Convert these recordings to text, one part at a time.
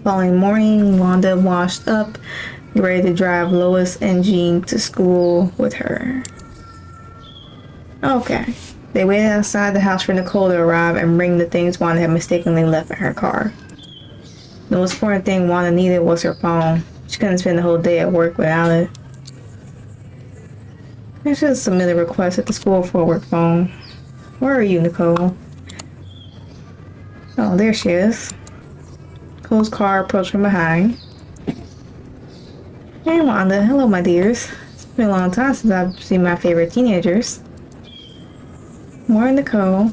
following morning, Wanda washed up, ready to drive Lois and Jean to school with her. Okay. They waited outside the house for Nicole to arrive and bring the things Wanda had mistakenly left in her car. The most important thing Wanda needed was her phone. She couldn't spend the whole day at work without it. I should submit a request at the school for a work phone. Where are you, Nicole? Oh, there she is. Nicole's car approached from behind. Hey, Wanda. Hello, my dears. It's been a long time since I've seen my favorite teenagers. More Nicole.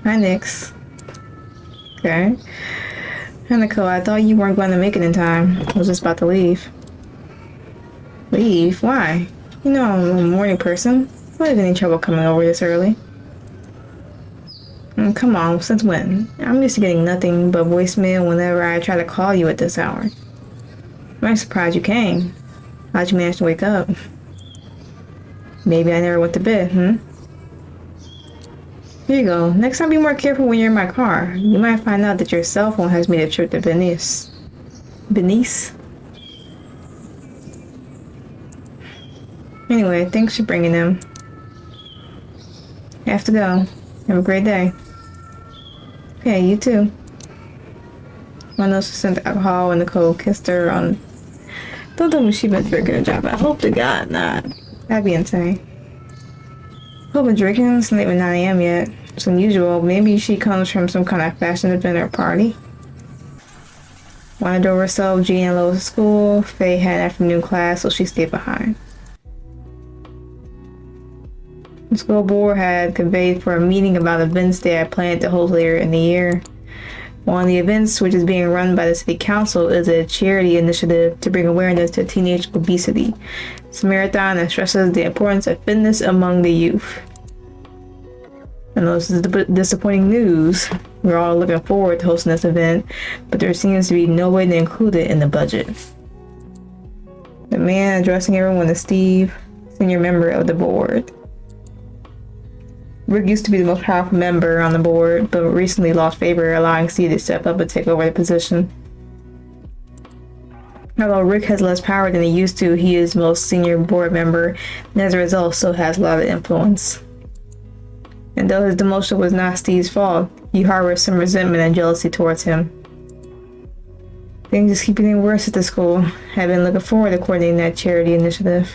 Hi, Nix. Okay. Hi, Nicole. I thought you weren't going to make it in time. I was just about to leave. Leave? Why? You know I'm a morning person. I don't have any trouble coming over this early. Come on, since when? I'm used to getting nothing but voicemail whenever I try to call you at this hour. I'm surprised you came. How'd you manage to wake up? Maybe I never went to bed, Here you go. Next time be more careful when you're in my car. You might find out that your cell phone has made a trip to Venice. Venice? Anyway, thanks for bringing them. I have to go. Have a great day. Okay, you too. Wanda sent the alcohol and Nicole kissed her on... Don't tell me she been drinking a job. I hope to God not. That'd be insane. Hope been drinking. It's not even 9 a.m. yet. It's unusual. Maybe she comes from some kind of fashion event or party. Wanda drove herself, Jean and Lois to school. Faye had an afternoon class, so she stayed behind. The school board had conveyed for a meeting about events they had planned to hold later in the year. One of the events, which is being run by the city council, is a charity initiative to bring awareness to teenage obesity. It's a marathon that stresses the importance of fitness among the youth. I know this is disappointing news. We're all looking forward to hosting this event, but there seems to be no way to include it in the budget. The man addressing everyone is Steve, senior member of the board. Rick used to be the most powerful member on the board, but recently lost favor, allowing Steve to step up and take over the position. Although Rick has less power than he used to, he is the most senior board member, and as a result, still has a lot of influence. And though his demotion was not Steve's fault, he harbors some resentment and jealousy towards him. Things just keep getting worse at the school. I've been looking forward to coordinating that charity initiative.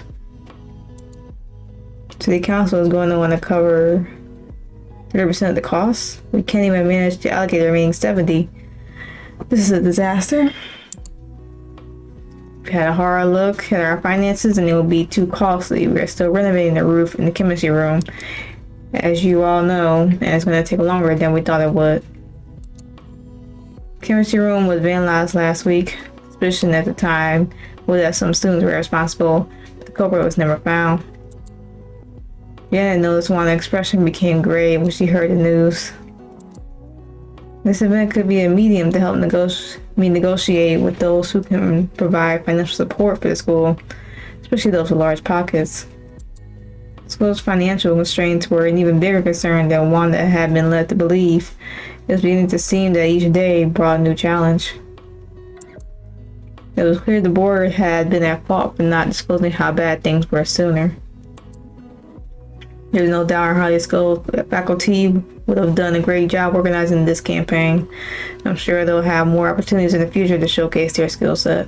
City Council is going to want to cover 30% of the costs. We can't even manage to allocate the remaining 70%. This is a disaster. We had a hard look at our finances and it will be too costly. We are still renovating the roof in the chemistry room, as you all know, and it's going to take longer than we thought it would. Chemistry room was vandalized last week. Suspicion at the time was that some students were responsible, but the culprit was never found. Yeah, I noticed Wanda's expression became grave when she heard the news. This event could be a medium to help negotiate with those who can provide financial support for the school, especially those with large pockets. The school's financial constraints were an even bigger concern than Wanda had been led to believe. It was beginning to seem that each day brought a new challenge. It was clear the board had been at fault for not disclosing how bad things were sooner. There's no doubt our highly skilled faculty would have done a great job organizing this campaign. I'm sure they'll have more opportunities in the future to showcase their skill set.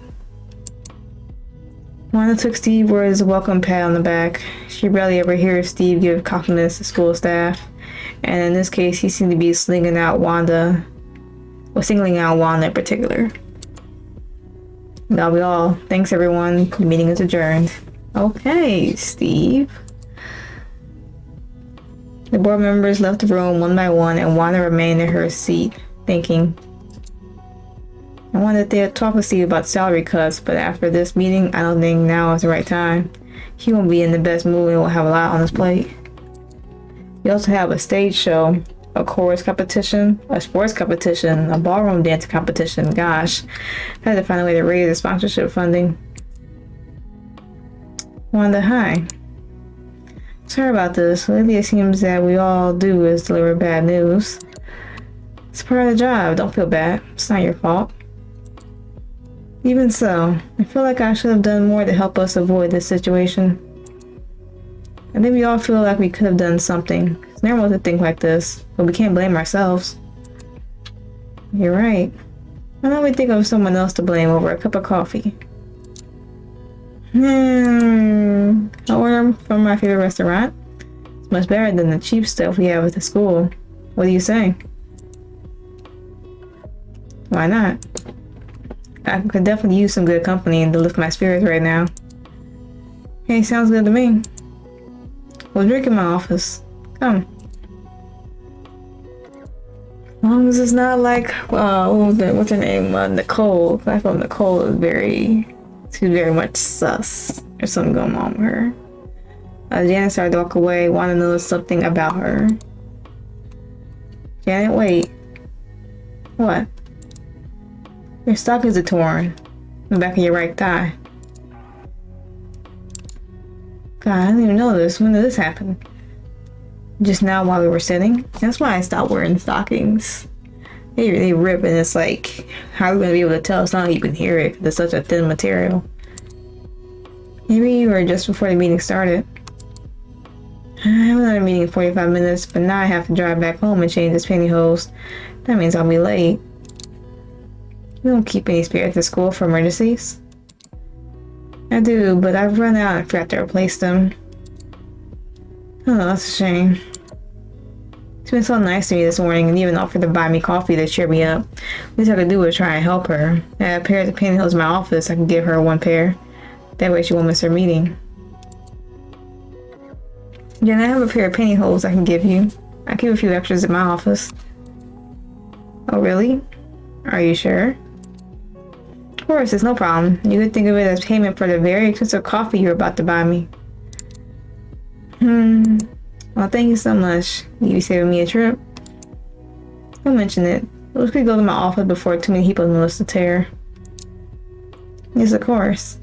Wanda took Steve for his welcome pat on the back. She rarely ever hears Steve give compliments to school staff, and in this case he seemed to be singling out Wanda in particular. That'll be all. Thanks everyone. The meeting is adjourned. Okay, Steve. The board members left the room one by one, and Wanda remained in her seat, thinking. I wanted to talk with Steve about salary cuts, but after this meeting, I don't think now is the right time. He won't be in the best mood and will have a lot on his plate. We also have a stage show, a chorus competition, a sports competition, a ballroom dance competition. Gosh, I had to find a way to raise the sponsorship funding. Wanda, hi. Sorry about this. Lately it seems that we all do is deliver bad news. It's part of the job. Don't feel bad. It's not your fault. Even so, I feel like I should have done more to help us avoid this situation. I think we all feel like we could have done something. It's normal to think like this, but we can't blame ourselves. You're right. Why don't we think of someone else to blame over a cup of coffee? I order from my favorite restaurant. It's much better than the cheap stuff we have at the school. What do you say? Why not? I could definitely use some good company to lift my spirits right now. Hey, sounds good to me. We'll drink in my office. Come. As long as it's not like, what's her name? Nicole. I thought Nicole is she's very much sus. There's something going on with her. Janet started to walk away, wanted to know something about her. Janet, wait. What? Your stockings are torn. In the back of your right thigh. God, I didn't even know this. When did this happen? Just now while we were sitting? That's why I stopped wearing stockings. They rip and it's like, how are we going to be able to tell? It's not like you can hear it because it's such a thin material. Maybe you were just before the meeting started. I have another meeting in 45 minutes, but now I have to drive back home and change this pantyhose. That means I'll be late. You don't keep any spirits at school for emergencies? I do, but I've run out and forgot to replace them. Oh, that's a shame. She's been so nice to me this morning and even offered to buy me coffee to cheer me up. Least I could do was try and help her. I have pairs of pantyhose in my office. I can give her one pair. That way she won't miss her meeting. Jen, I have a pair of pantyhose I can give you. I keep a few extras in my office. Oh, really? Are you sure? Of course, it's no problem. You could think of it as payment for the very expensive coffee you're about to buy me. Well, thank you so much. You saving me a trip? Don't mention it. We could go to my office before too many people notice the tear. Yes, of course.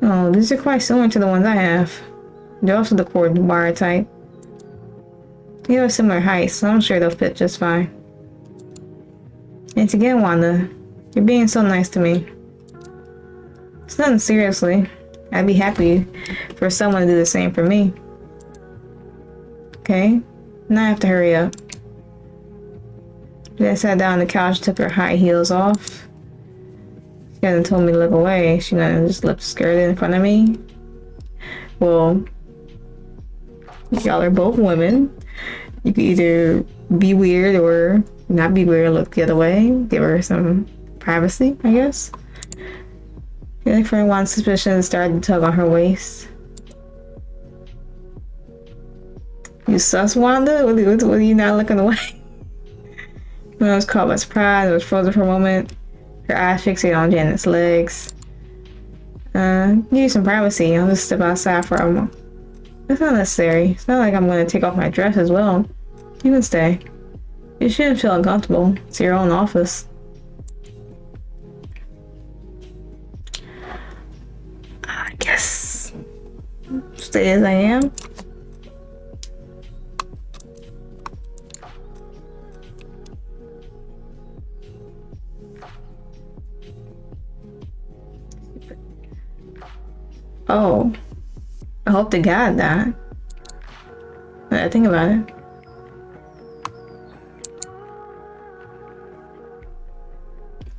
Oh, these are quite similar to the ones I have. They're also the cord wire type. They have similar heights, so I'm sure they'll fit just fine. Thanks again, Wanda. You're being so nice to me. It's nothing, seriously. I'd be happy for someone to do the same for me. Okay, now I have to hurry up. Then I sat down on the couch, took her high heels off. She hasn't told me to look away. She gonna just lift the skirt in front of me. Well, y'all are both women. You can either be weird or not be weird, look the other way. Give her some privacy, I guess. Feeling for Wanda's suspicion started to tug on her waist. You sus, Wanda? What are you not looking away? When I was caught by surprise, I was frozen for a moment. Her eyes fixated on Janet's legs. Give you some privacy. I'll just step outside for a moment. That's not necessary. It's not like I'm going to take off my dress as well. You can stay. You shouldn't feel uncomfortable. It's your own office. I guess. Stay as I am. Oh. I hope to God that. Now that I think about it.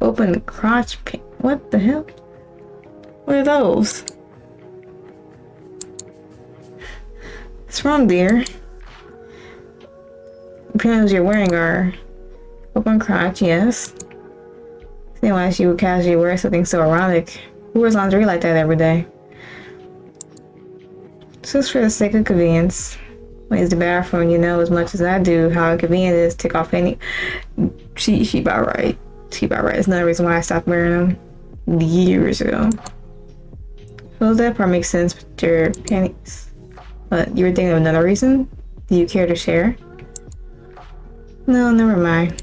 Open crotch pin. What the hell? What are those? What's wrong, dear? The pantyhose you're wearing are open crotch, yes. See why she would casually wear something so erotic. Who wears lingerie like that every day? Just for the sake of convenience. When use the bathroom, you know as much as I do how inconvenient it is to take off any. She about right. She about right. It's another reason why I stopped wearing them years ago. So that part makes sense with your panties. But you were thinking of another reason? Do you care to share? No, never mind.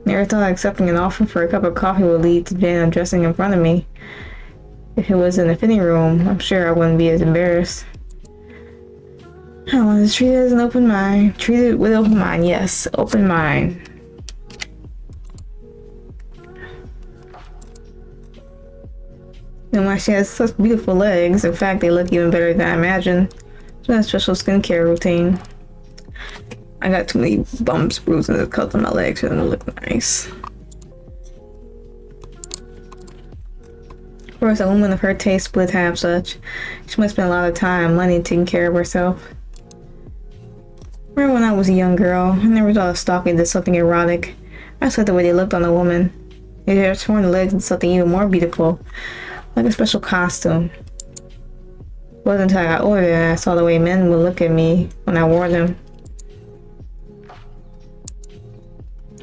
Never thought accepting an offer for a cup of coffee would lead to Jan undressing in front of me. If it was in the fitting room, I'm sure I wouldn't be as embarrassed. I want to treat it as an open mind. Treat it with open mind, yes, open mind. And why she has such beautiful legs. In fact, they look even better than I imagined. She has a special skincare routine. I got too many bumps, bruises, and cuts on my legs for them to look nice. Of course, a woman of her taste would have such. She must spend a lot of time, money taking care of herself. Remember when I was a young girl, I never thought of stalking did something erotic. I just liked the way they looked on a woman. They had torn the legs into something even more beautiful, like a special costume. It wasn't until I got older that I saw the way men would look at me when I wore them.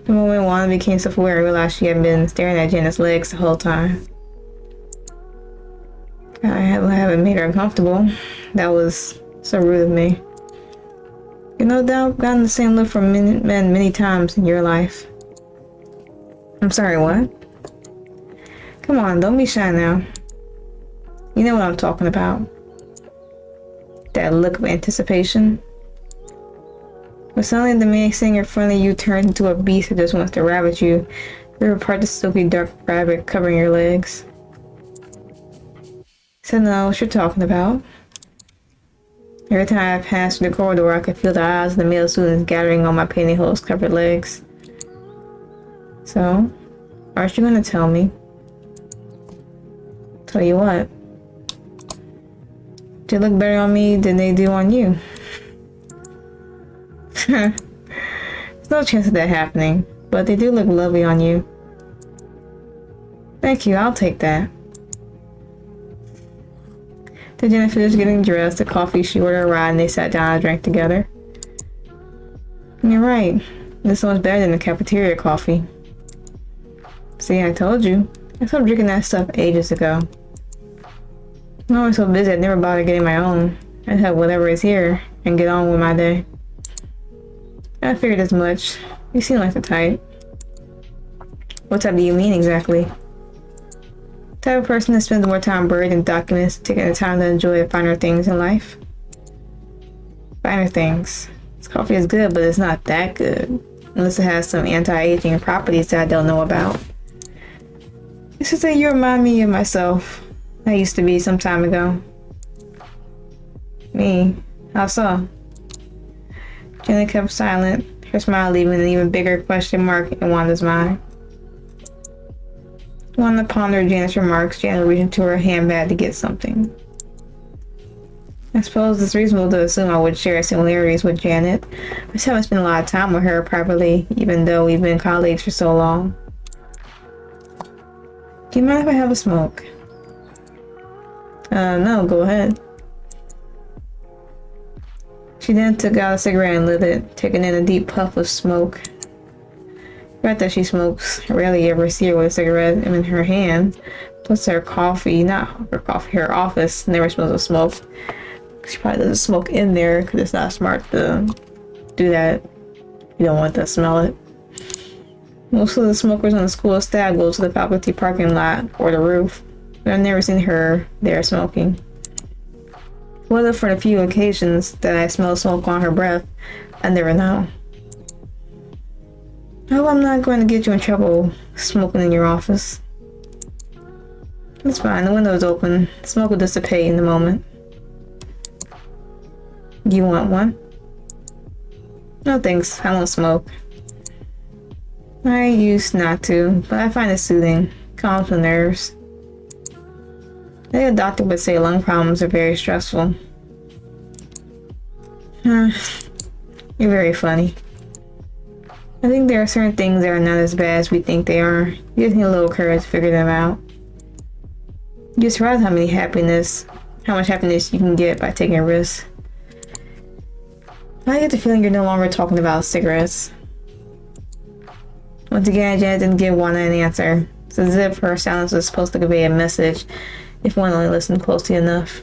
The moment Wanda became self-aware, I realized she had been staring at Janet's legs the whole time. I haven't made her uncomfortable. That was so rude of me. You no doubt gotten the same look from men many times in your life. I'm sorry, what? Come on, don't be shy now. You know what I'm talking about. That look of anticipation. But suddenly the man sitting in front of you turns into a beast that just wants to rabbit you. Rip apart the silky dark fabric covering your legs. So know what you're talking about. Every time I pass through the corridor, I could feel the eyes of the male students gathering on my pantyhose covered legs. So, aren't you gonna tell me? Tell you what? They look better on me than they do on you. There's no chance of that happening, but they do look lovely on you. Thank you, I'll take that. Then Jenna finished getting dressed, the coffee she ordered arrived, and they sat down and drank together. You're right. This one's better than the cafeteria coffee. See, I told you. I stopped drinking that stuff ages ago. I'm always so busy I never bothered getting my own. I have whatever is here and get on with my day. I figured as much. You seem like the type. What type do you mean exactly? Type of person that spends more time buried in documents, taking the time to enjoy the finer things in life. Finer things. This coffee is good, but it's not that good. Unless it has some anti-aging properties that I don't know about. It's just that you remind me of myself. I used to be some time ago. Me? How so? Jenna kept silent, her smile leaving an even bigger question mark in Wanda's mind. Wanda pondered Janet's remarks. Janet reached into her handbag to get something. I suppose it's reasonable to assume I would share similarities with Janet. I just haven't spent a lot of time with her privately, even though we've been colleagues for so long. Do you mind if I have a smoke? No, go ahead. She then took out a cigarette and lit it, taking in a deep puff of smoke. Right that she smokes. I rarely ever see her with a cigarette in her hand. Plus her coffee, not her coffee, her office never smells of smoke. She probably doesn't smoke in there because it's not smart to do that. You don't want to smell it. Most of the smokers on the school staff go to the faculty parking lot or the roof, but I've never seen her there smoking. Whether for the few occasions that I smell smoke on her breath, I never know. I hope I'm not going to get you in trouble smoking in your office. It's fine, the window's open. The smoke will dissipate in a moment. Do you want one? No thanks, I won't smoke. I used not to, but I find it soothing. Calms my nerves. I think a doctor would say lung problems are very stressful. You're very funny. I think there are certain things that are not as bad as we think they are. You just need a little courage to figure them out. You're surprised how much happiness you can get by taking risks. I get the feeling you're no longer talking about cigarettes. Once again, Janet didn't give Wanda an answer. It's as if her silence was supposed to convey a message if one only listened closely enough.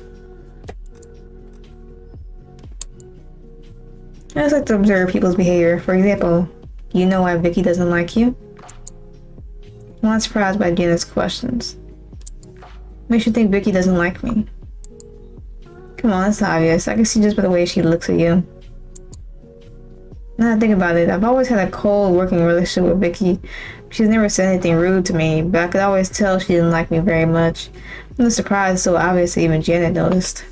I just like to observe people's behavior. For example, you know why Vicky doesn't like you? I'm not surprised by Janet's questions. Makes you think Vicky doesn't like me. Come on, it's obvious. I can see just by the way she looks at you. Now that I think about it, I've always had a cold working relationship with Vicky. She's never said anything rude to me, but I could always tell she didn't like me very much. I'm surprised so obvious that even Janet noticed.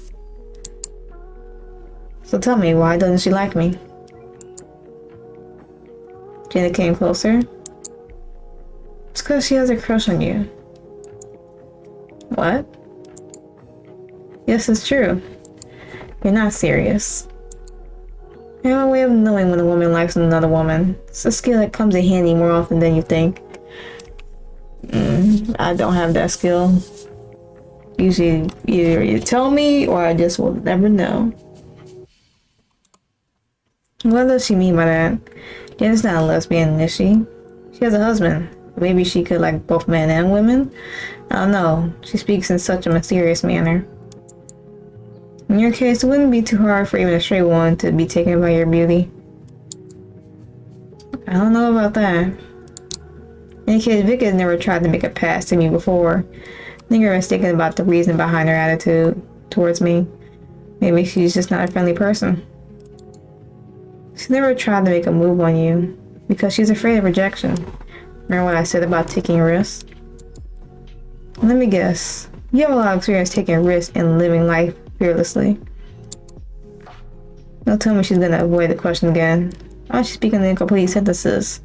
So tell me, why doesn't she like me? Janet came closer. It's because she has a crush on you. What? Yes, it's true. You're not serious. I have a way of knowing when a woman likes another woman. It's a skill that comes in handy more often than you think. I don't have that skill. Usually, either you tell me or I just will never know. What does she mean by that? Janet's not a lesbian, is she? She has a husband. Maybe she could like both men and women? I don't know. She speaks in such a mysterious manner. In your case, it wouldn't be too hard for even a straight one to be taken by your beauty. I don't know about that. In any case, Vicky has never tried to make a pass to me before. I think you're mistaken about the reason behind her attitude towards me. Maybe she's just not a friendly person. She's never tried to make a move on you because she's afraid of rejection. Remember what I said about taking risks? Let me guess. You have a lot of experience taking risks and living life fearlessly. Don't tell me she's gonna avoid the question again. Why is she speaking in incomplete sentences?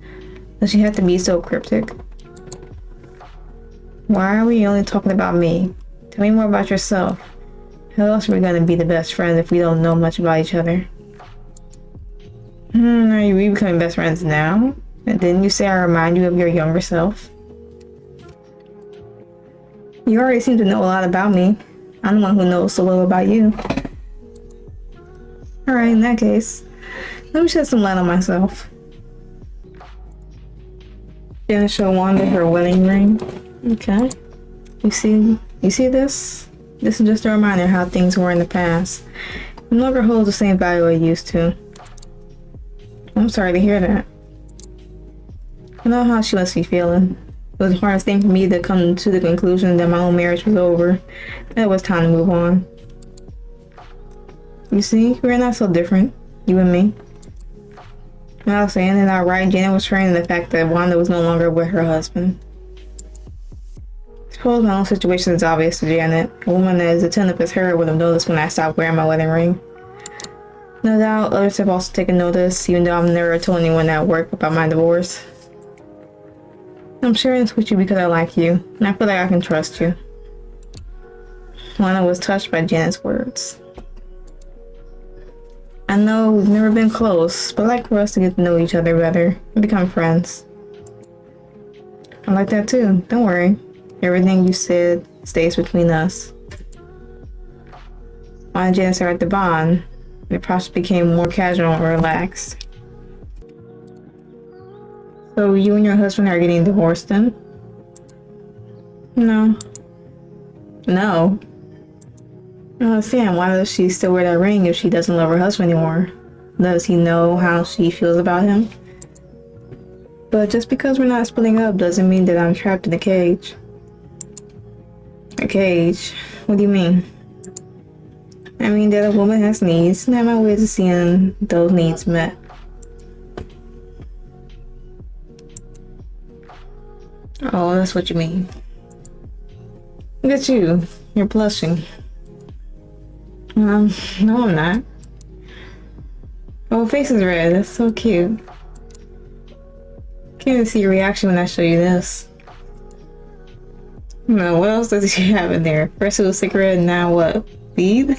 Does she have to be so cryptic? Why are we only talking about me? Tell me more about yourself. How else are we gonna be the best friends if we don't know much about each other? Are we becoming best friends now? And didn't you say I remind you of your younger self? You already seem to know a lot about me. I'm the one who knows so little about you. Alright, in that case, let me shed some light on myself. Gonna show Wanda her wedding ring. Okay. You see this? This is just a reminder of how things were in the past. It no longer holds the same value it used to. I'm sorry to hear that. I know how she must be feeling. It was the hardest thing for me to come to the conclusion that my own marriage was over. And it was time to move on. You see, we're not so different, you and me. And I was saying that outright, Janet was referring to the fact that Wanda was no longer with her husband. I suppose my own situation is obvious to Janet. A woman that is attentive as her would have noticed when I stopped wearing my wedding ring. No doubt, others have also taken notice, even though I've never told anyone at work about my divorce. I'm sharing this with you because I like you, and I feel like I can trust you. Wanda was touched by Janet's words. I know we've never been close, but I'd like for us to get to know each other better and become friends. I like that too, don't worry. Everything you said stays between us. Wanda and Janet started to bond. It process became more casual and relaxed. So you and your husband are getting divorced then? No. No? I don't understand. Why does she still wear that ring if she doesn't love her husband anymore? Does he know how she feels about him? But just because we're not splitting up doesn't mean that I'm trapped in a cage. A cage? What do you mean? I mean that a woman has needs, and I have my ways of seeing those needs met. Oh, that's what you mean. Look at you. You're blushing. No, I'm not. Oh, face is red. That's so cute. Can't even see your reaction when I show you this. No, what else does she have in there? First it was cigarette, and now what? Weed?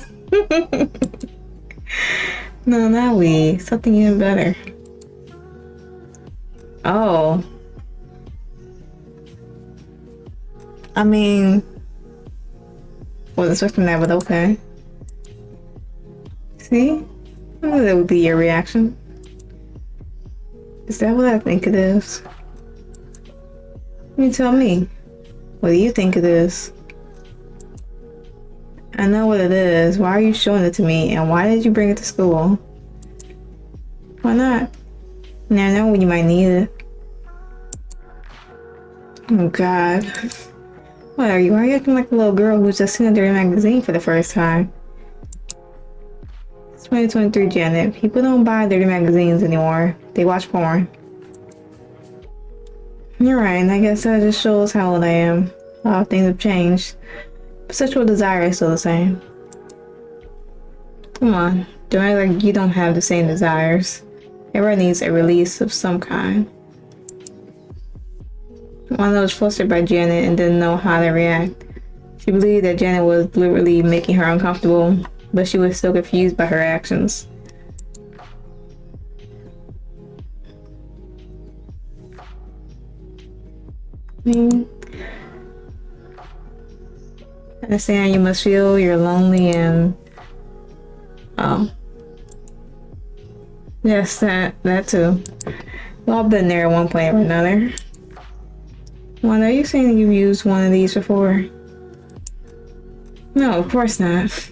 No, not weed. Something even better. Oh. I mean, wasn't expecting that, but okay. See? I knew that would be your reaction. Is that what I think it is? You tell me. What do you think it is? I know what it is. Why are you showing it to me? And why did you bring it to school? Why not? Now I know when you might need it. Oh God. What are you? Why are you acting like a little girl who's just seen a dirty magazine for the first time? It's 2023, Janet. People don't buy dirty magazines anymore. They watch porn. You're right. I guess that just shows how old I am. A lot of things have changed. But sexual desire is still the same. Come on. Don't act like you don't have the same desires. Everyone needs a release of some kind. Wanda was flustered by Janet and didn't know how to react. She believed that Janet was deliberately making her uncomfortable, but she was still confused by her actions. I understand you must feel you're lonely and... Oh. Yes, that too. We've all been there at one point or another. Wanda, are you saying you've used one of these before? No, of course not.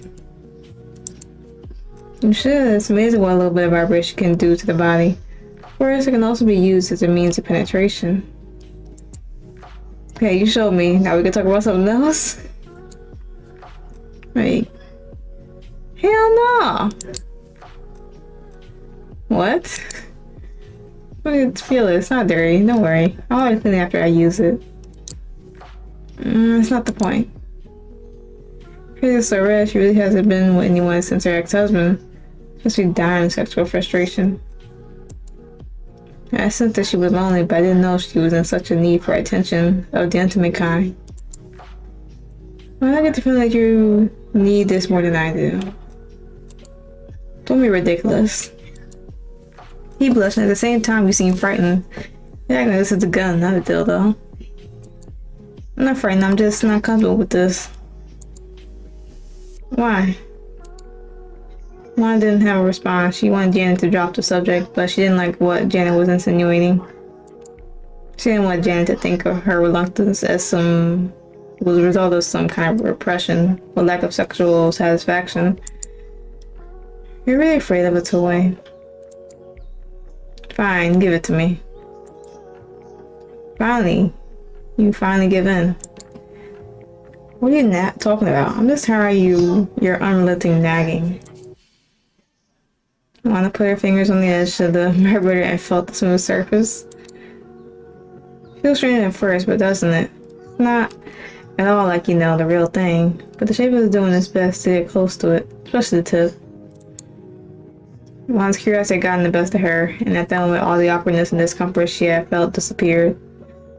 You should. It's amazing what a little bit of vibration can do to the body. Of course, it can also be used as a means of penetration. Okay, you showed me. Now we can talk about something else? Wait. Hell no! What? It's feel it. It's not dirty. Don't worry. I'll always clean it after I use it. That's not the point. Crazy so red. She really hasn't been with anyone since her ex-husband. Must be dying of sexual frustration. I sensed that she was lonely, but I didn't know she was in such a need for attention of the intimate kind. Well, I get the feeling that you need this more than I do. Don't be ridiculous. He blushed, and at the same time you seem frightened. Yeah, this is a gun, not a dildo. I'm not frightened, I'm just not comfortable with this. Why? Wanda didn't have a response. She wanted Janet to drop the subject, but she didn't like what Janet was insinuating. She didn't want Janet to think of her reluctance as was a result of some kind of repression or lack of sexual satisfaction. You're really afraid of a toy. Fine, give it to me. Finally. You finally give in. What are you talking about? I'm just tired of your unrelenting nagging. Wanda put her fingers on the edge of the vibrator and felt the smooth surface. Feels strange at first, but doesn't it? It's not at all like, the real thing. But the shape is doing its best to get close to it, especially the tip. Wanda's curiosity had gotten the best of her, and at that moment all the awkwardness and discomfort she had felt disappeared.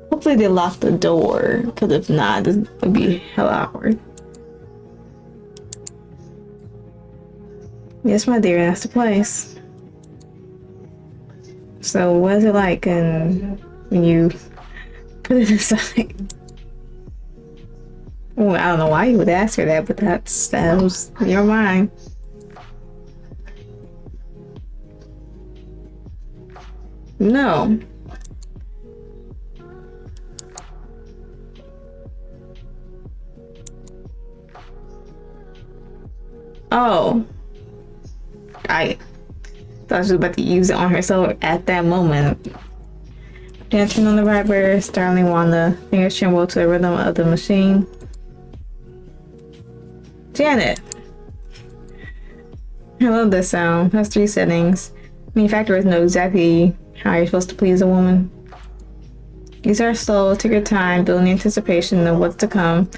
Hopefully they locked the door, because if not, it would be hella awkward. Yes, my dear, that's the place. So, what is it like when you put it aside? Well, I don't know why you would ask her that, but that was your mind. No. Oh. I thought she was about to use it on herself at that moment. Dancing on the vibrator, startling Wanda. Fingers trembled to the rhythm of the machine. Janet! I love this sound. It has 3 settings. Manufacturers know exactly how you're supposed to please a woman. These are slow, take your time, building the anticipation of what's to come.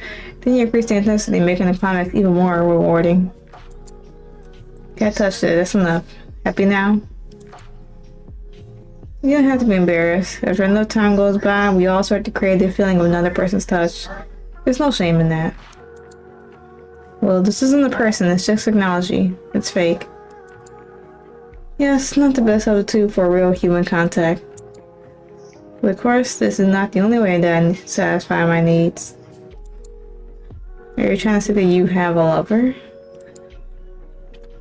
Then you increase the intensity, making the climax even more rewarding. Okay, I touched it, that's enough. Happy now? You don't have to be embarrassed. As enough time goes by, we all start to crave the feeling of another person's touch. There's no shame in that. Well, this isn't a person, it's just technology. It's fake. Yes, not the best of the two for real human contact. But of course, this is not the only way that I satisfy my needs. Are you trying to say that you have a lover?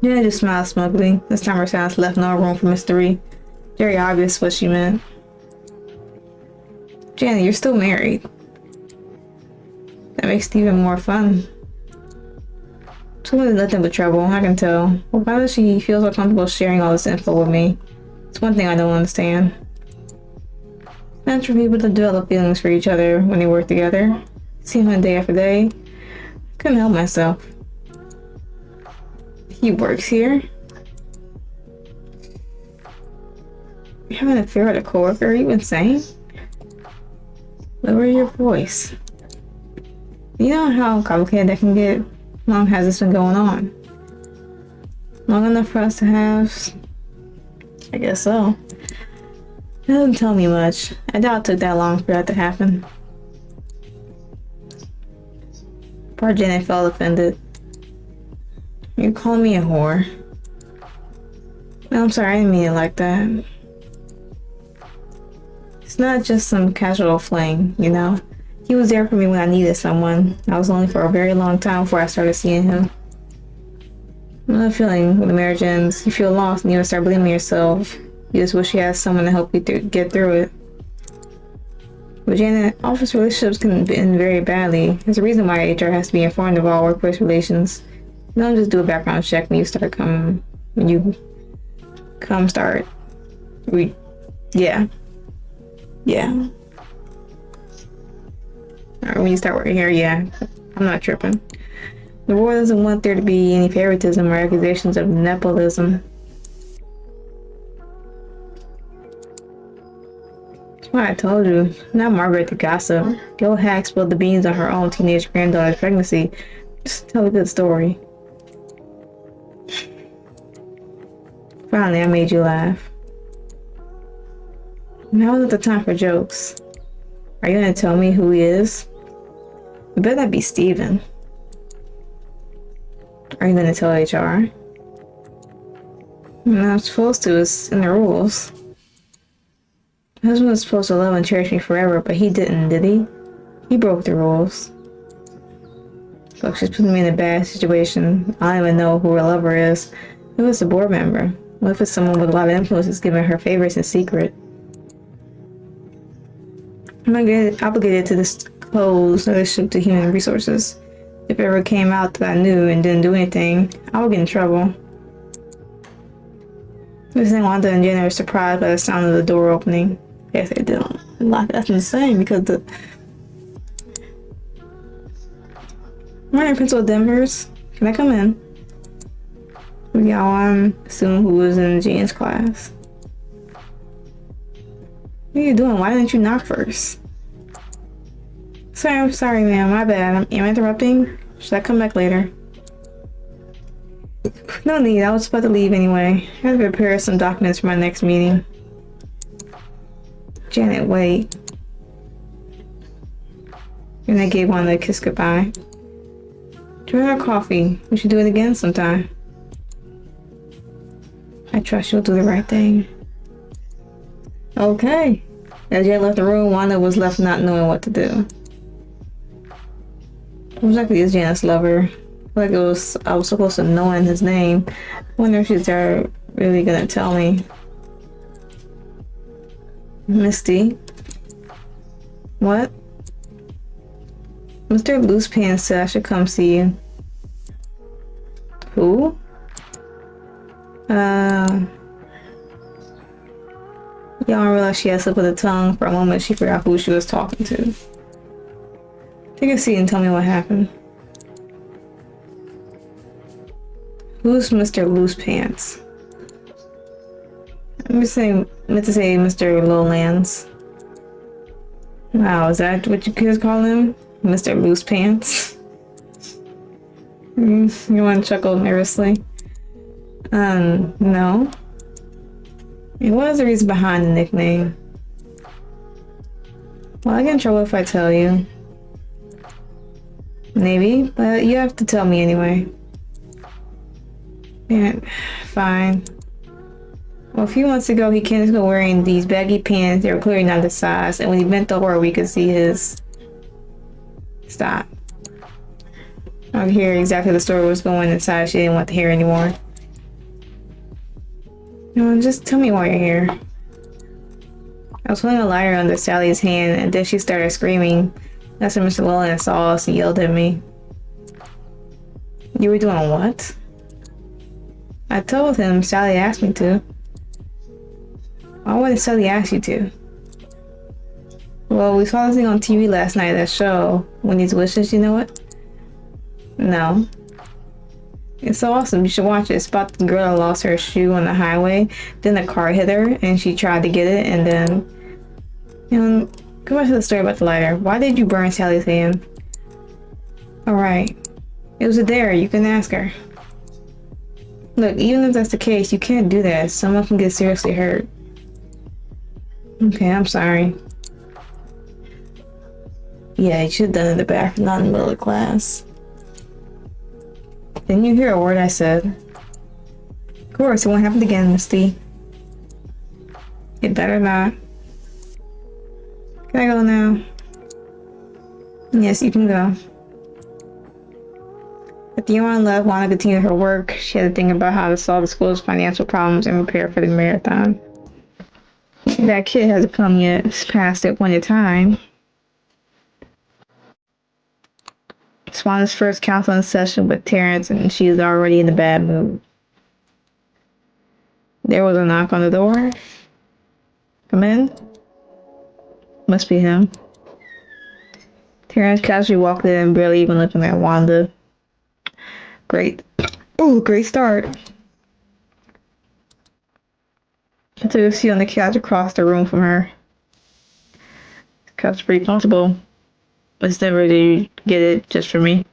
Jenna just smiled smugly. This time her silence left no room for mystery. Very obvious what she meant. Jenna, you're still married. That makes it even more fun. Someone is nothing but trouble, I can tell. Well, why does she feel so comfortable sharing all this info with me? It's one thing I don't understand. It's natural for people to develop feelings for each other when they work together. See him day after day. Couldn't help myself. He works here? You having an affair with a coworker? Are you insane? Lower your voice. You know how complicated that can get? How long has this been going on? Long enough for us to have? I guess so. It doesn't tell me much. I doubt it took that long for that to happen. Poor Janet felt offended. You're calling me a whore. No, I'm sorry, I didn't mean it like that. It's not just some casual fling, you know? He was there for me when I needed someone. I was lonely for a very long time before I started seeing him. Another feeling when the marriage ends, you feel lost and you start blaming yourself. You just wish you had someone to help you get through it. But Janet, office relationships can end very badly. There's a reason why HR has to be informed of all workplace relations. You don't just do a background check when you start Yeah. Or when you start working here, yeah. I'm not tripping. The world doesn't want there to be any favoritism or accusations of nepotism. That's why I told you, not Margaret the gossip. Gil Hack spilled the beans on her own teenage granddaughter's pregnancy. Just tell a good story. Finally, I made you laugh. Now isn't the time for jokes. Are you gonna tell me who he is? It better not be Steven. Are you gonna tell HR? I'm not supposed to, it's in the rules. My husband was supposed to love and cherish me forever, but he didn't, did he? He broke the rules. Look, she's putting me in a bad situation. I don't even know who her lover is. Who is a board member? What if it's someone with a lot of influence that's giving her favors in secret? I'm not obligated to disclose the relationship to human resources. If it ever came out that I knew and didn't do anything, I would get in trouble. This thing Wanda and Jenna were surprised by the sound of the door opening. Yes, they did. That's insane because the... Morning, Principal Denvers. Can I come in? We got one student who was in Jean's class. What are you doing? Why didn't you knock first? Sorry, ma'am. My bad. Am I interrupting? Should I come back later? No need. I was about to leave anyway. I had to prepare some documents for my next meeting. Janet, wait. And I gave Wanda a kiss goodbye. Drink our coffee. We should do it again sometime. I trust you'll do the right thing. Okay. As Janet left the room, Wanda was left not knowing what to do. Most likely is Janet's lover. I was supposed to know his name. I wonder if she's really gonna tell me. Misty. What? Mr. Loosepants said I should come see you. Who? Y'all realized she had slip of the tongue. For a moment, she forgot who she was talking to. Take a seat and tell me what happened. Who's Mr. Loosepants? I meant to say Mr. Lowlands. Wow, is that what you kids call him? Mr. Loosepants? You want to chuckle nervously? No. And what is the reason behind the nickname? Well, I get in trouble if I tell you. Maybe, but you have to tell me anyway. Yeah, fine. Well, a few months ago, he came to school wearing these baggy pants. They were clearly not his size, and when he bent over, we could see his... Stop. I could hear exactly the story was going inside. She didn't want to hear anymore. No, just tell me why you're here. I was holding a lighter under Sally's hand, and then she started screaming. That's when Mr. Lowland saw us and yelled at me. You were doing what? I told him Sally asked me to. Why would Sally ask you to? Well, we saw this thing on TV last night, that show. Wendy's Wishes, you know it? No. It's so awesome. You should watch it. It's about the girl that lost her shoe on the highway. Then the car hit her and she tried to get it. And then, come back to the story about the lighter. Why did you burn Sally's hand? Alright. It was there. You can ask her. Look, even if that's the case, you can't do that. Someone can get seriously hurt. Okay, I'm sorry. Yeah, you should have done it in the bathroom, not in the middle of class. Didn't you hear a word I said? Of course, it won't happen again, Misty. It better not. Can I go now? Yes, you can go. At the end left, Wanda continued her work. She had to think about how to solve the school's financial problems and prepare for the marathon. That kid hasn't come yet. It's past their appointed time. It's Wanda's first counseling session with Terrence, and she is already in a bad mood. There was a knock on the door. Come in. Must be him. Terrence casually walked in, barely even looking at Wanda. Great. Ooh, great start. She took a seat on the couch across the room from her. The couch is pretty comfortable. It's never did you get it just for me.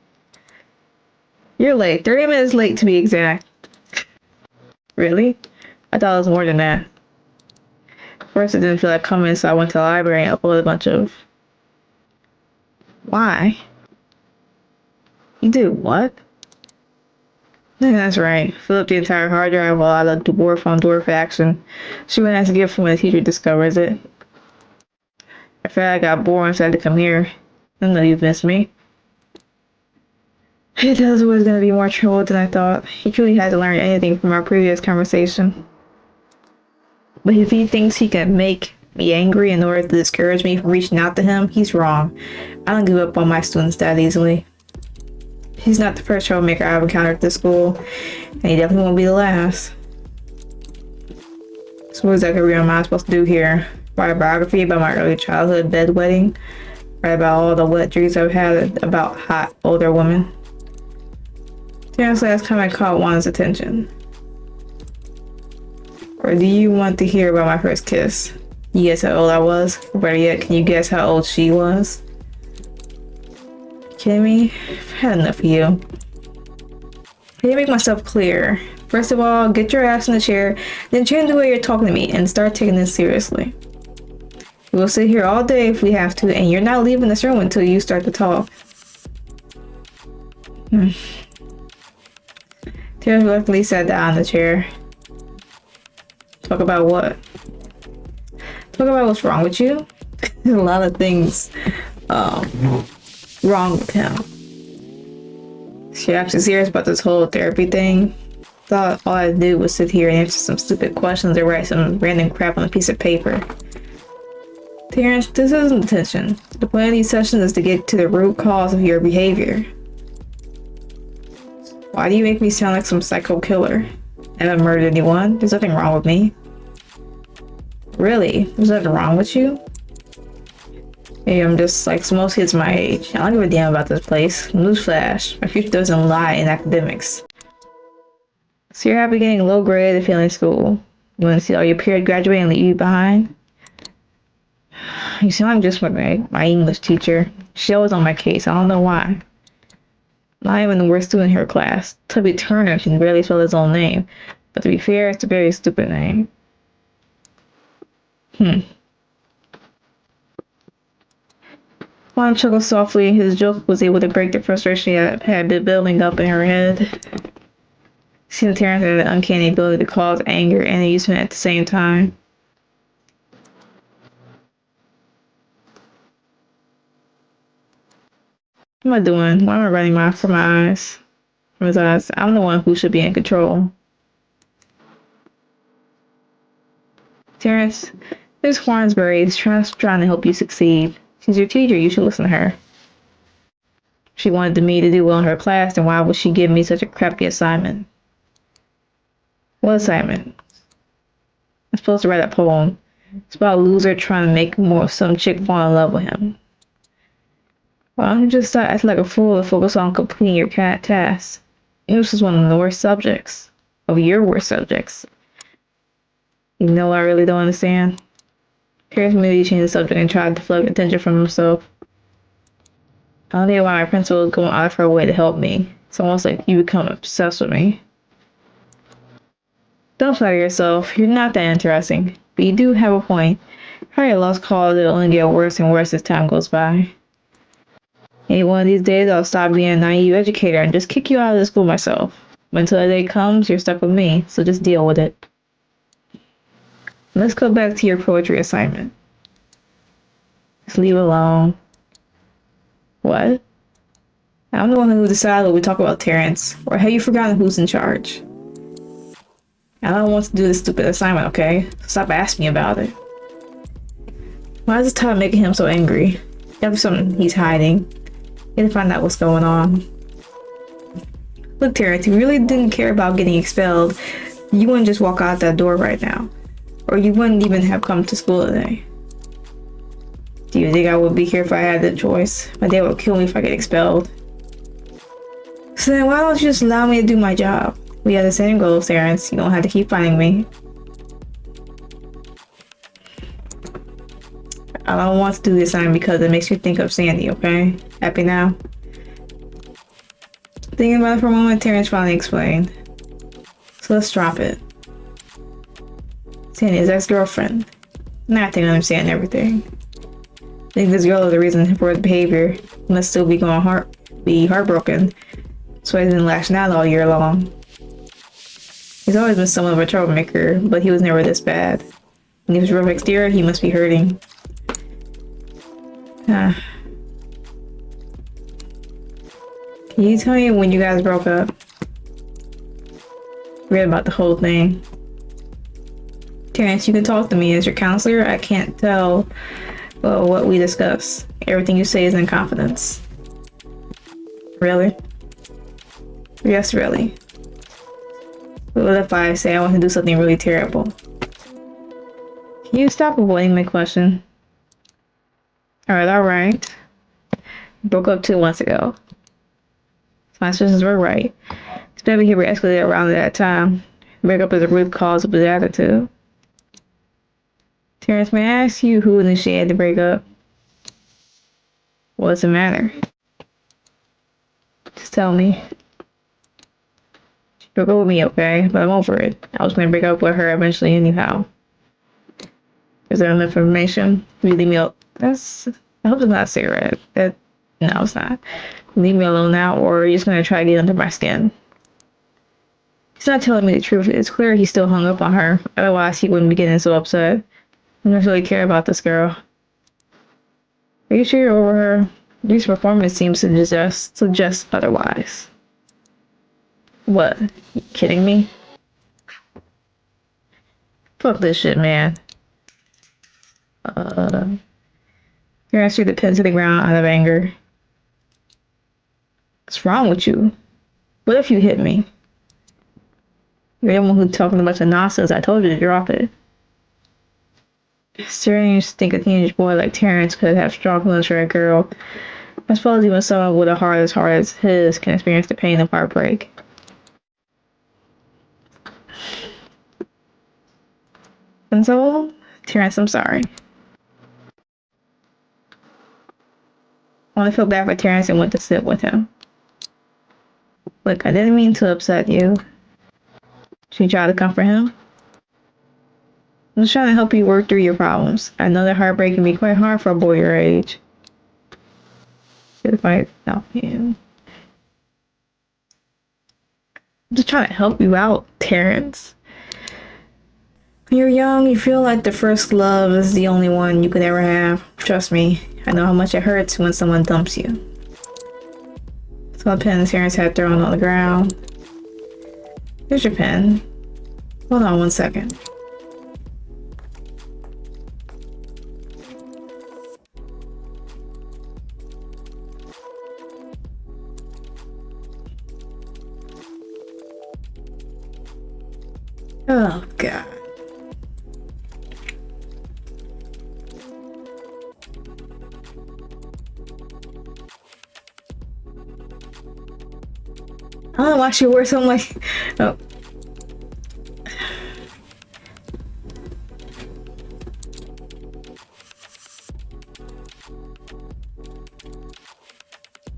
You're late. 30 minutes late to be exact. Really? I thought it was more than that. First, I didn't feel like coming, so I went to the library and uploaded a bunch of... Why? You did what? Yeah, that's right. Fill up the entire hard drive while I looked dwarf on dwarf action. She went as a gift when the teacher discovers it. I felt I got bored and decided to come here. I know you've missed me. He tells was going to be more trouble than I thought. He truly had to learn anything from our previous conversation. But if he thinks he can make me angry in order to discourage me from reaching out to him, he's wrong. I don't give up on my students that easily. He's not the first troublemaker I've encountered at this school, and he definitely won't be the last. So what exactly am I supposed to do here? Write a biography about my early childhood bedwetting? Write about all the wet dreams I've had about hot, older women? Terrence's last comment caught Wanda's attention. Or do you want to hear about my first kiss? You guess how old I was? Or better yet, can you guess how old she was? You kidding me? I've had enough of you. I need to make myself clear. First of all, get your ass in the chair, then change the way you're talking to me and start taking this seriously. We'll sit here all day if we have to, and you're not leaving this room until you start to talk. Terrence reluctantly sat down in the chair. Talk about what? Talk about what's wrong with you? A lot of things wrong with him. She actually serious about this whole therapy thing. Thought all I'd do was sit here and answer some stupid questions or write some random crap on a piece of paper. Terrence, this isn't detention. The point of these sessions is to get to the root cause of your behavior. Why do you make me sound like some psycho killer? I haven't murdered anyone. There's nothing wrong with me. Really? There's nothing wrong with you? Maybe I'm just like most kids my age. I don't give a damn about this place. Newsflash. My future doesn't lie in academics. So you're happy getting a low grade and failing school. You want to see all your peers graduate and leave you behind? You see, I'm just my English teacher. She always on my case. I don't know why. Not even the worst student in her class. Tubby Turner can barely spell his own name. But to be fair, it's a very stupid name. Juan chuckled softly. His joke was able to break the frustration that had been building up in her head. Seeing Terrence had an uncanny ability to cause anger and amusement at the same time. What am I doing? Why am I running from my eyes? From his eyes. I'm the one who should be in control. Terrence, there's Hornsberry. He's trying to help you succeed. She's your teacher. You should listen to her. If she wanted me to do well in her class, then why would she give me such a crappy assignment? What assignment? I'm supposed to write a poem. It's about a loser trying to make more some chick fall in love with him. Why don't you just start acting like a fool and focus on completing your cat tasks? English is one of the worst subjects. Of your worst subjects. You know what I really don't understand? Terrence immediately changed the subject and tried to deflect attention from himself. I don't know why my principal is going out of her way to help me. It's almost like you become obsessed with me. Don't flatter yourself. You're not that interesting. But you do have a point. Probably a lost cause that'll only get worse and worse as time goes by. Maybe one of these days I'll stop being a naive educator and just kick you out of the school myself. But until that day comes, you're stuck with me, so just deal with it. Let's go back to your poetry assignment. Just leave it alone. What? I'm the one who decided we talk about Terrence. Or have you forgotten who's in charge? I don't want to do this stupid assignment, okay? Stop asking me about it. Why is this time making him so angry? There's something he's hiding. Need to find out what's going on. Look, Terrence, if you really didn't care about getting expelled, you wouldn't just walk out that door right now. Or you wouldn't even have come to school today. Do you think I would be here if I had the choice? My dad would kill me if I get expelled. So then why don't you just allow me to do my job? We have the same goals, Terrence. You don't have to keep finding me. I don't want to do this assignment because it makes you think of Sandy, okay? Happy now? Thinking about it for a moment, Terrence finally explained. So let's drop it. Sandy's ex-girlfriend. Now I think I understand everything. I think this girl is the reason for his behavior. He must still be heartbroken. So he's been lashing out all year long. He's always been somewhat of a troublemaker, but he was never this bad. When he was rough exterior, he must be hurting. Can you tell me when you guys broke up? Read about the whole thing. Terrence, you can talk to me as your counselor. I can't tell what we discuss. Everything you say is in confidence. Really? Yes, really. What if I say I want to do something really terrible? Can you stop avoiding my question? Alright. Broke up 2 months ago. My suspicions were right. His bad behavior escalated around that time. Breakup is the root cause of his attitude. Terrence, may I ask you who initiated the breakup? What's the matter? Just tell me. She broke up with me, okay? But I'm over it. I was going to break up with her eventually anyhow. Is there enough information? Will you leave me alone? I hope it's not a cigarette. No, it's not. Leave me alone now, or you're just going to try to get under my skin. He's not telling me the truth. It's clear he's still hung up on her. Otherwise, he wouldn't be getting so upset. I don't really care about this girl. Are you sure you're over her? This performance seems to suggest otherwise. What? You kidding me? Fuck this shit, man. Terrence threw the pen to the ground out of anger. What's wrong with you? What if you hit me? You're the one who's talking a bunch of nonsense. I told you to drop it. It's strange to think a teenage boy like Terrence could have strong feelings for a girl. I suppose even someone with a heart as hard as his can experience the pain of heartbreak. And so, Terrence, I'm sorry. I want to feel bad for Terrence and went to sit with him. Look, I didn't mean to upset you. Should you try to comfort him? I'm just trying to help you work through your problems. I know that heartbreak can be quite hard for a boy your age. If I help you. I'm just trying to help you out, Terrence. When you're young, you feel like the first love is the only one you could ever have. Trust me, I know how much it hurts when someone dumps you. So a pen Terrence had thrown on the ground. Here's your pen. Hold on 1 second. Oh, God. I don't know why she wore something like. Oh.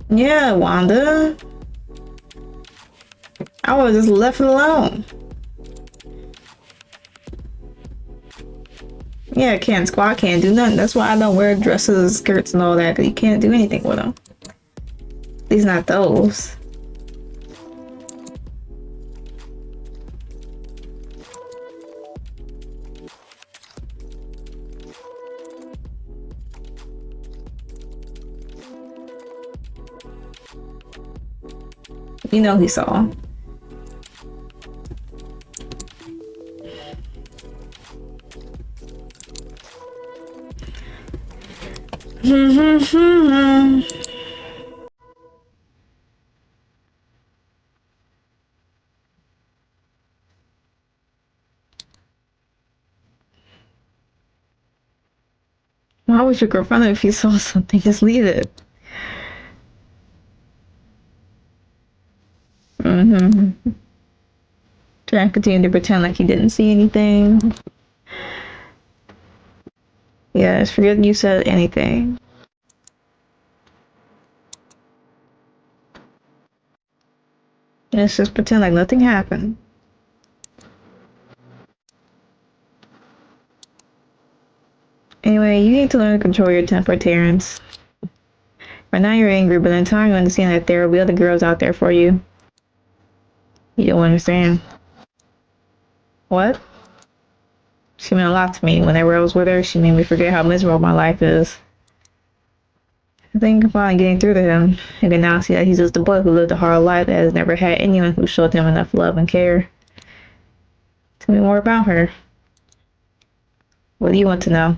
Yeah, Wanda. I was just left it alone. Yeah, can't squat, can't do nothing. That's why I don't wear dresses, skirts, and all that, because you can't do anything with them. At least not those. You know he saw. Why would you confront him if you saw something? Just leave it. Try and continue to pretend like you didn't see anything. Yes, forget you said anything. Let's just pretend like nothing happened. Anyway, you need to learn to control your temper, Terrence. Right now you're angry, but in time you understand that there will be other girls out there for you. You don't understand. What? She meant a lot to me. Whenever I was with her, she made me forget how miserable my life is. I think I'm finally getting through to him. I can now see that he's just a boy who lived a hard life that has never had anyone who showed him enough love and care. Tell me more about her. What do you want to know?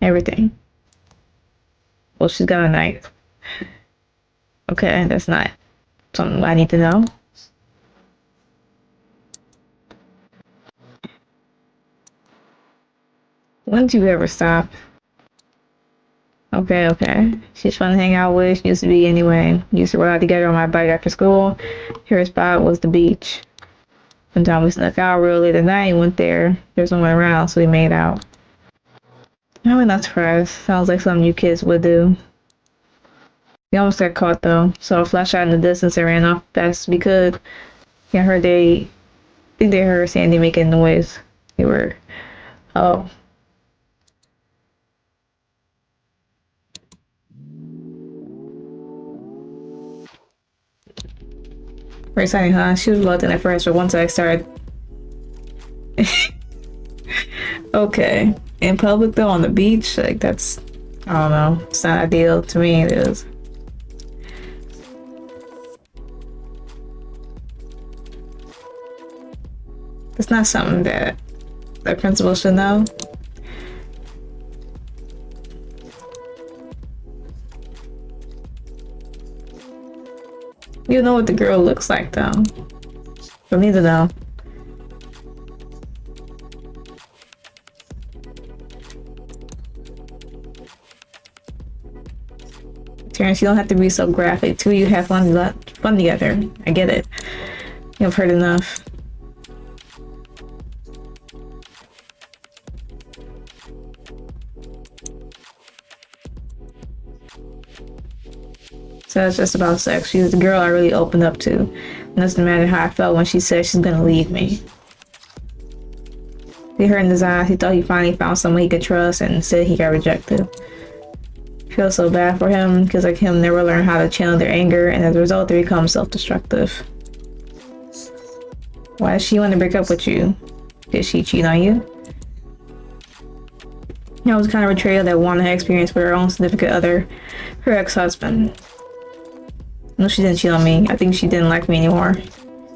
Everything. Well, she's got a knife. Okay, that's not something I need to know. When did you ever stop? Okay. She's fun to hang out with. She used to be anyway. We used to ride out together on my bike after school. Her spot was the beach. One time we snuck out real late at night and went there. There's no one around, so we made out. I'm not surprised. Sounds like something you kids would do. We almost got caught though. Saw a flash out in the distance and ran off fast as we could. Yeah, I think they heard Sandy making noise. They were, oh. Very exciting, huh? She was reluctant at first, but once I started. Okay. In public though, on the beach, like that's, I don't know. It's not ideal. To me, it is. It's not something that the principal should know. You know what the girl looks like though. You'll need to know. Terrence, you don't have to be so graphic. Two of you have fun together. I get it. You've heard enough. So it's just about sex. She's the girl I really opened up to. It doesn't matter how I felt when she said she's gonna leave me. He hurt in his eyes. He thought he finally found someone he could trust, and instead he got rejected. I feel so bad for him because like him never learned how to channel their anger, and as a result they become self-destructive. Why does she want to break up with you? Did she cheat on you? That was the kind of betrayal that Wanda had experienced with her own significant other, her ex-husband. No, she didn't cheat on me. I think she didn't like me anymore.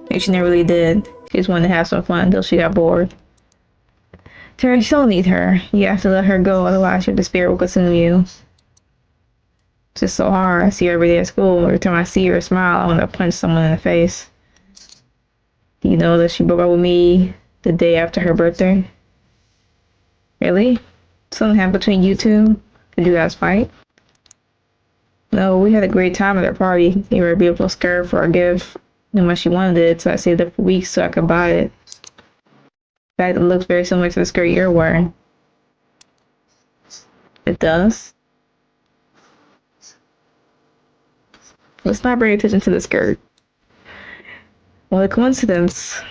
Maybe she never really did. She just wanted to have some fun until she got bored. Terrence, you don't need her. You have to let her go, otherwise your despair will consume you. It's just so hard. I see her every day at school. Every time I see her smile, I want to punch someone in the face. Do you know that she broke up with me the day after her birthday? Really? Something happened between you two? Did you guys fight? No, we had a great time at our party. Gave her a beautiful skirt for a gift. Knew when she wanted it, so I saved up for weeks so I could buy it. In fact, it looks very similar to the skirt you're wearing. It does. Let's not bring attention to the skirt. What a coincidence.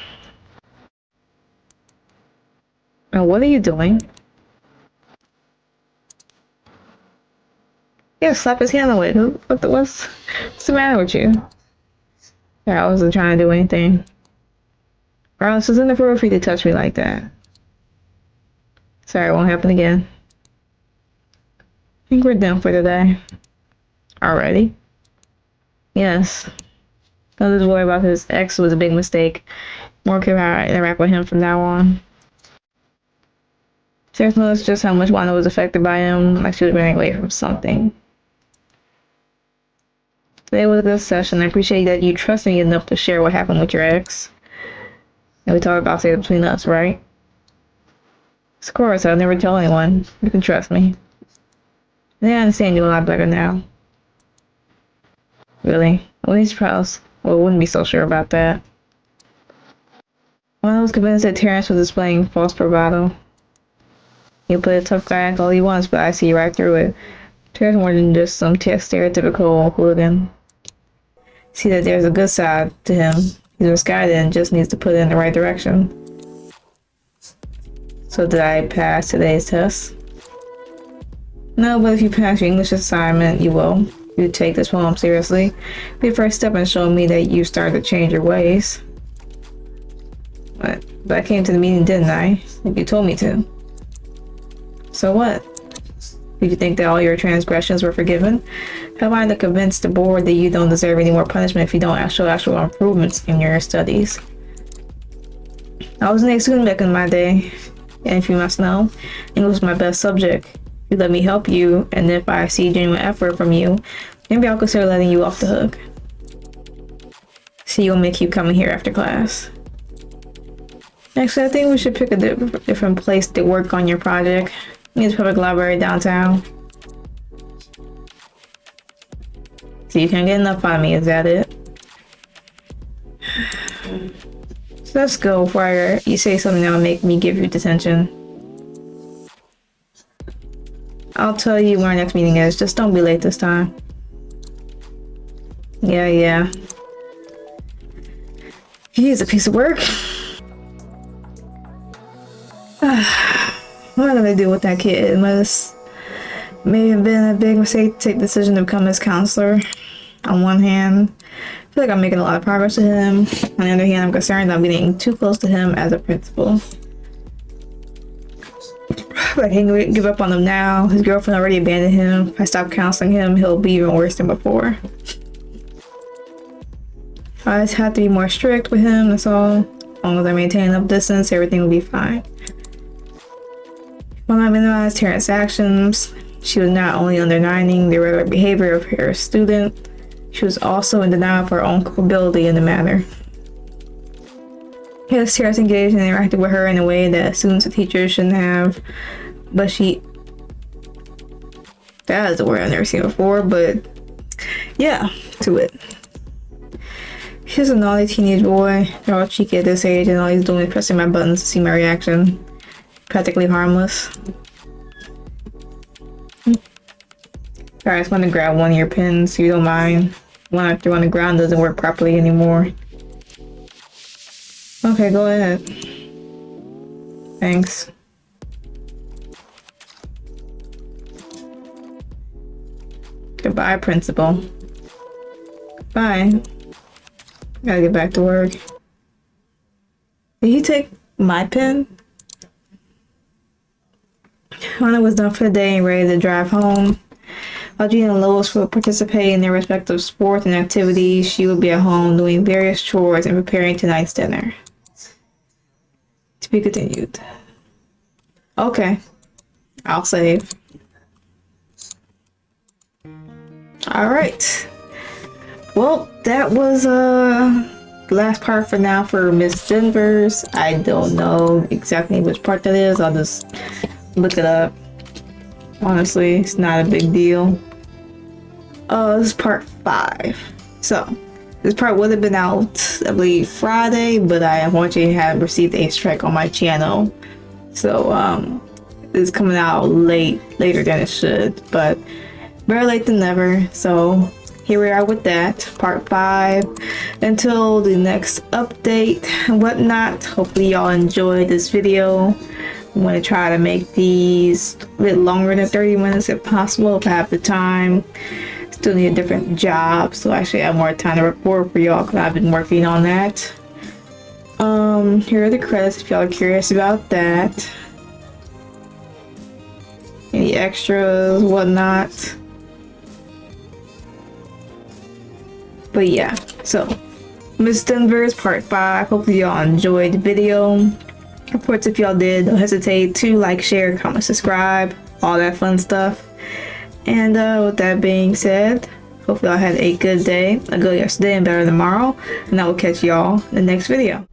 Now, what are you doing? Yeah, slap his hand away. What's the matter with you? Yeah, I wasn't trying to do anything. Carlos, it's inappropriate to touch me like that. Sorry, it won't happen again. I think we're done for today. Already? Yes. Don't just worry about his ex was a big mistake. More care how I interact with him from now on. Sarah noticed just how much Wanda was affected by him, like she was running away from something. Today was a good session. I appreciate that you trust me enough to share what happened with your ex. And we talked about it between us, right? Of course, I'll never tell anyone. You can trust me. Yeah, I understand you a lot better now. Really? Well, these trials, well, wouldn't be so sure about that. One was convinced that Terrence was displaying false bravado. He'll play a tough guy all he wants, but I see right through it. Terrence more than just some stereotypical hooligan. See that there's a good side to him. He's misguided and just needs to put it in the right direction. So did I pass today's test? No, but if you pass your English assignment, you will. You take this poem seriously. Be the first step in showing me that you started to change your ways. But I came to the meeting, didn't I? Like you told me to. So what? Did you think that all your transgressions were forgiven? How am I to convince the board that you don't deserve any more punishment if you don't show actual improvements in your studies? I was an A student back in my day, and if you must know, English was my best subject. You let me help you, and if I see genuine effort from you, maybe I'll consider letting you off the hook. See, you'll make you coming here after class. Actually, I think we should pick a different place to work on your project. Use public library downtown. So you can't get enough out of me, is that it? So let's go before you say something that'll make me give you detention. I'll tell you when our next meeting is. Just don't be late this time. Yeah. He's a piece of work. What am I gonna do with that kid? It may have been a big mistake to take the decision to become his counselor. On one hand, I feel like I'm making a lot of progress with him. On the other hand, I'm concerned that I'm getting too close to him as a principal. But I can't give up on him now. His girlfriend already abandoned him. If I stop counseling him, he'll be even worse than before. I just have to be more strict with him, that's all. As long as I maintain enough distance, everything will be fine. While I minimized Terrence's actions, she was not only undermining the irregular behavior of her student, she was also in denial of her own culpability in the matter. Yes, Terrence engaged and interacted with her in a way that students and teachers shouldn't have, but that is a word I've never seen before, but yeah, to it. He's a naughty teenage boy. They're all cheeky at this age, and all he's doing is pressing my buttons to see my reaction. Practically harmless. Alright, I just want to grab one of your pins, if you don't mind. One I threw on the ground doesn't work properly anymore. Okay, go ahead. Thanks. Goodbye, principal. Bye. Gotta get back to work. Did he take my pen? When I was done for the day and ready to drive home, while Gina and Lois would participate in their respective sports and activities, she would be at home doing various chores and preparing tonight's dinner. To be continued. Okay. I'll save. Alright. Well, that was the last part for now for Miss Denvers. I don't know exactly which part that is. I'll just look it up. Honestly, it's not a big deal. This is part 5. So this part would have been out, I believe, Friday, but I unfortunately have received a strike on my channel. So it's coming out later than it should, but better late than never. So here we are with that, part 5. Until the next update and whatnot, hopefully y'all enjoyed this video. I'm going to try to make these a bit longer than 30 minutes if possible, if I have the time. Still need a different job, so actually I have more time to record for y'all because I've been working on that. Here are the credits if y'all are curious about that. Any extras, whatnot. But yeah, so Miss Denvers part 5. Hopefully y'all enjoyed the video. Of course, if y'all did, don't hesitate to like, share, comment, subscribe, all that fun stuff. And with that being said, hopefully y'all had a good day, a good yesterday, and better tomorrow. And I will catch y'all in the next video.